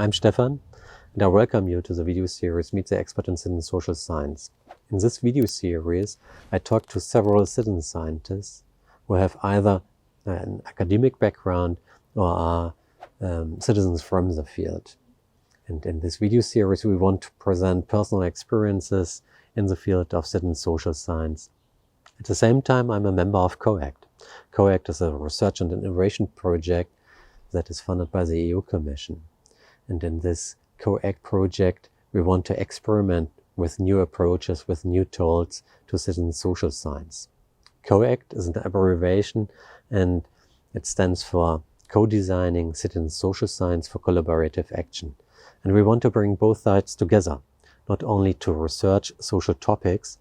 I'm Stefan, and I welcome you to the video series Meet the Expert in Citizen Social Science. In this video series, I talk to several citizen scientists who have either an academic background or are citizens from the field. And in this video series, we want to present personal experiences in the field of citizen social science. At the same time, I'm a member of COACT. COACT is a research and innovation project that is funded by the EU Commission. And in this COACT project, we want to experiment with new approaches, with new tools to citizen social science. COACT is an abbreviation, and it stands for Co-Designing Citizen Social Science for Collaborative Action. And we want to bring both sides together, not only to research social topics,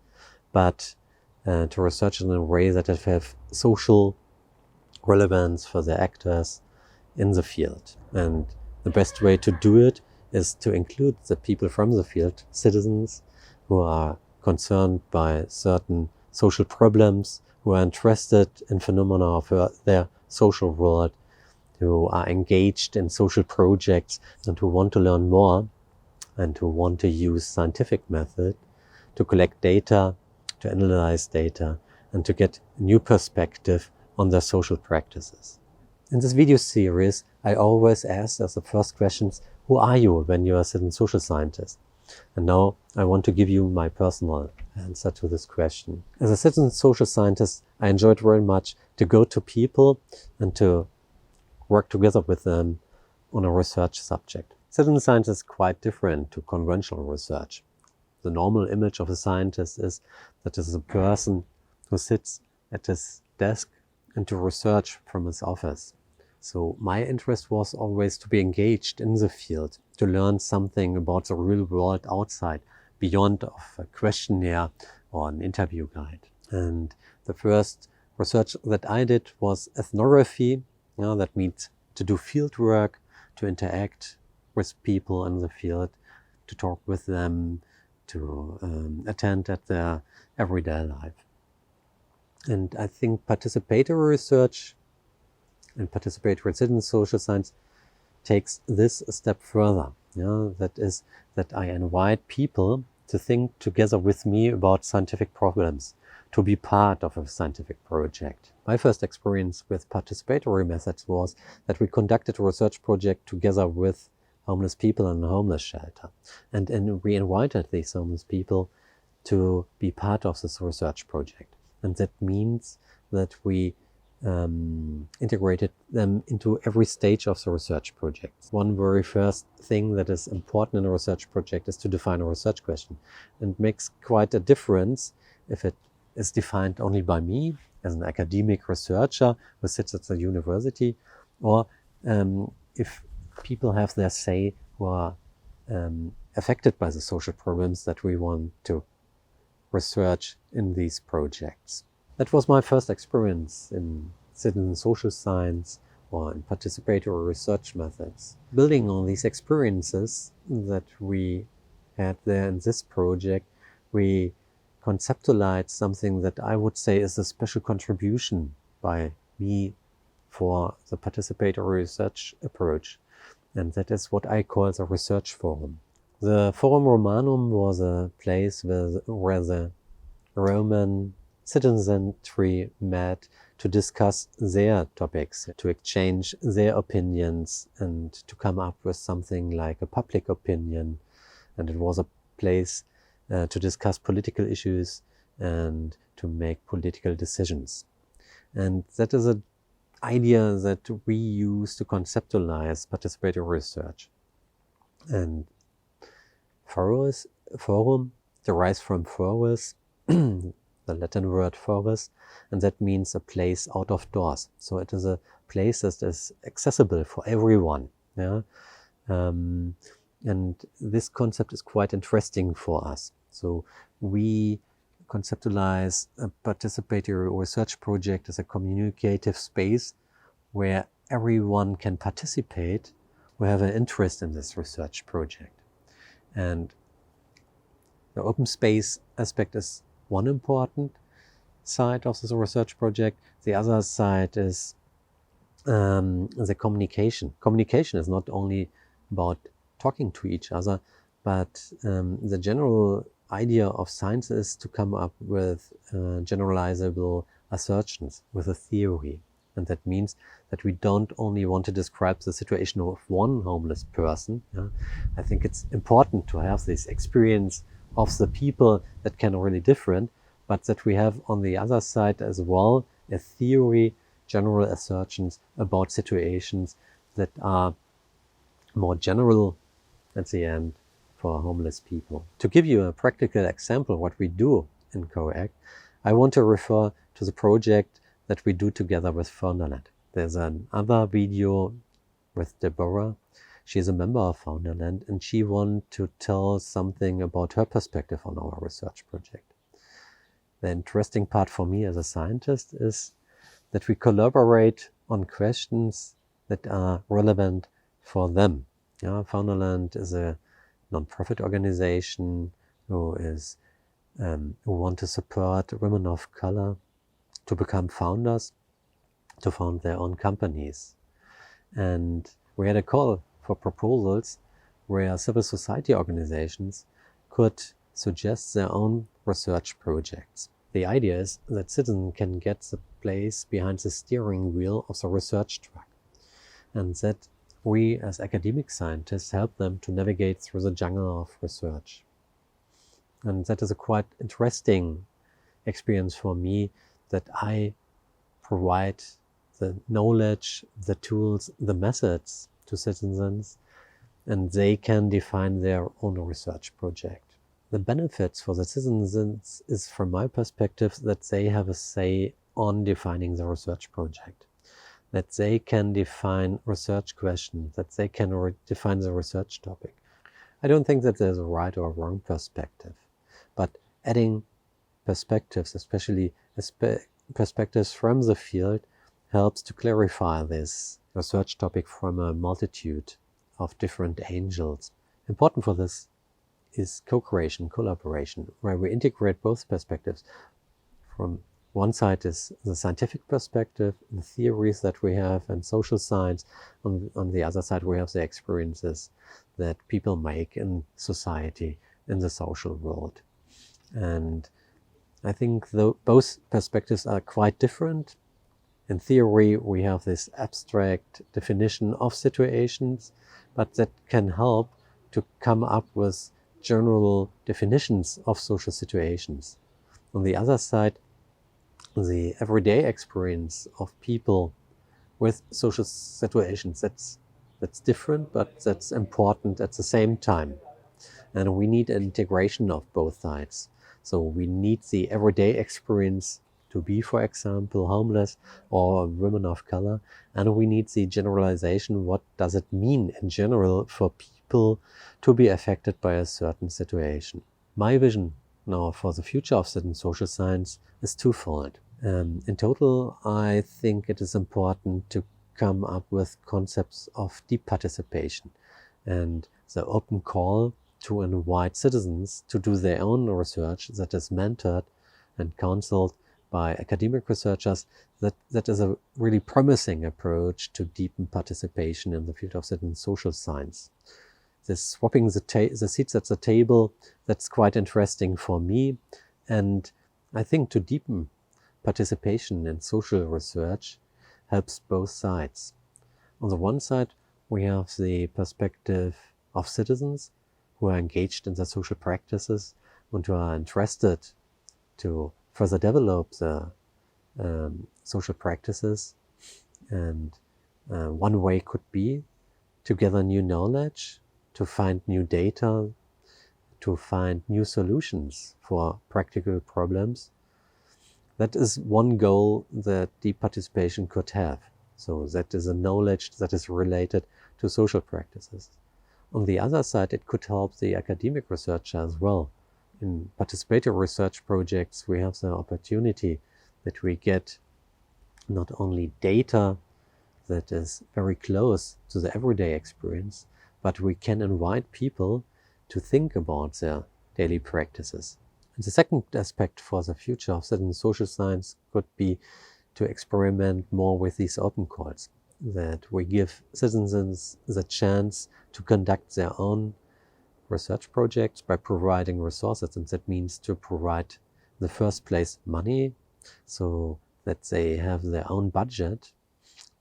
but to research in a way that have social relevance for the actors in the field. And the best way to do it is to include the people from the field, citizens who are concerned by certain social problems, who are interested in phenomena of their social world, who are engaged in social projects and who want to learn more and who want to use scientific method to collect data, to analyze data, and to get a new perspective on their social practices. In this video series, I always ask as the first questions, who are you when you are a citizen social scientist? And now I want to give you my personal answer to this question. As a citizen social scientist, I enjoyed very much to go to people and to work together with them on a research subject. Citizen science is quite different to conventional research. The normal image of a scientist is that it is a person who sits at his desk and to research from his office. So my interest was always to be engaged in the field, to learn something about the real world outside, beyond of a questionnaire or an interview guide. And the first research that I did was ethnography. That means to do field work, to interact with people in the field, to talk with them, to attend at their everyday life. And I think participatory research and participatory citizen social science takes this a step further. That is that I invite people to think together with me about scientific problems, to be part of a scientific project. My first experience with participatory methods was that we conducted a research project together with homeless people in a homeless shelter. And we invited these homeless people to be part of this research project. And that means that we integrated them into every stage of the research project. One very first thing that is important in a research project is to define a research question. And it makes quite a difference if it is defined only by me as an academic researcher who sits at the university, or if people have their say who are affected by the social problems that we want to research in these projects. That was my first experience in citizen social science or in participatory research methods. Building on these experiences that we had there in this project, we conceptualized something that I would say is a special contribution by me for the participatory research approach. And that is what I call the research forum. The Forum Romanum was a place where the Roman citizenry met to discuss their topics, to exchange their opinions and to come up with something like a public opinion. And it was a place to discuss political issues and to make political decisions. And that is an idea that we use to conceptualize participatory research. And forum derives from forus, the Latin word forus, and that means a place out of doors. So it is a place that is accessible for everyone. And this concept is quite interesting for us. So we conceptualize a participatory research project as a communicative space where everyone can participate who have an interest in this research project. And the open space aspect is one important side of this research project. The other side is the communication. Communication is not only about talking to each other, but the general idea of science is to come up with generalizable assertions, with a theory. And that means that we don't only want to describe the situation of one homeless person. Yeah? I think it's important to have this experience of the people that can really different, but that we have on the other side as well a theory, general assertions about situations that are more general at the end for homeless people. To give you a practical example what we do in COACT, I want to refer to the project that we do together with Founderland. There's another video with Deborah. She's a member of Founderland, and she wants to tell something about her perspective on our research project. The interesting part for me as a scientist is that we collaborate on questions that are relevant for them. Yeah, Founderland is a non-profit organization who want to support women of color to become founders, to found their own companies. And we had a call for proposals where civil society organizations could suggest their own research projects. The idea is that citizens can get the place behind the steering wheel of the research track, and that we as academic scientists help them to navigate through the jungle of research. And that is a quite interesting experience for me, that I provide the knowledge, the tools, the methods to citizens, and they can define their own research project. The benefits for the citizens is, from my perspective, that they have a say on defining the research project, that they can define research questions, that they can define the research topic. I don't think that there's a right or wrong perspective, but adding perspectives, especially perspectives from the field, helps to clarify this research topic from a multitude of different angles. Important for this is co-creation, collaboration, where we integrate both perspectives. From one side is the scientific perspective, the theories that we have, and social science. On the other side, we have the experiences that people make in society, in the social world. And I think both perspectives are quite different. In theory, we have this abstract definition of situations, but that can help to come up with general definitions of social situations. On the other side, the everyday experience of people with social situations, that's different, but that's important at the same time. And we need an integration of both sides. So we need the everyday experience to be, for example, homeless or women of color, and we need the generalization, what does it mean in general for people to be affected by a certain situation. My vision now for the future of citizen social science is twofold. In total, I think it is important to come up with concepts of deep participation and the open call to invite citizens to do their own research that is mentored and counseled by academic researchers. That is a really promising approach to deepen participation in the field of citizen social science. This swapping the seats at the table, that's quite interesting for me. And I think to deepen participation in social research helps both sides. On the one side, we have the perspective of citizens who are engaged in the social practices and who are interested to further develop the social practices. And one way could be to gather new knowledge, to find new data, to find new solutions for practical problems. That is one goal that deep participation could have. So that is a knowledge that is related to social practices. On the other side, it could help the academic researcher as well. In participatory research projects, we have the opportunity that we get not only data that is very close to the everyday experience, but we can invite people to think about their daily practices. And the second aspect for the future of citizen social science could be to experiment more with these open calls, that we give citizens the chance to conduct their own research projects by providing resources, and that means to provide in the first place money so that they have their own budget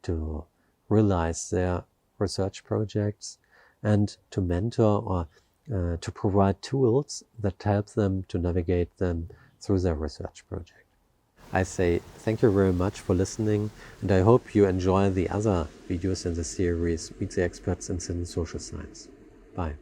to realize their research projects, and to mentor or to provide tools that help them to navigate them through their research project. I say thank you very much for listening, and I hope you enjoy the other videos in the series Meet the Experts in Citizen Social Science. Bye.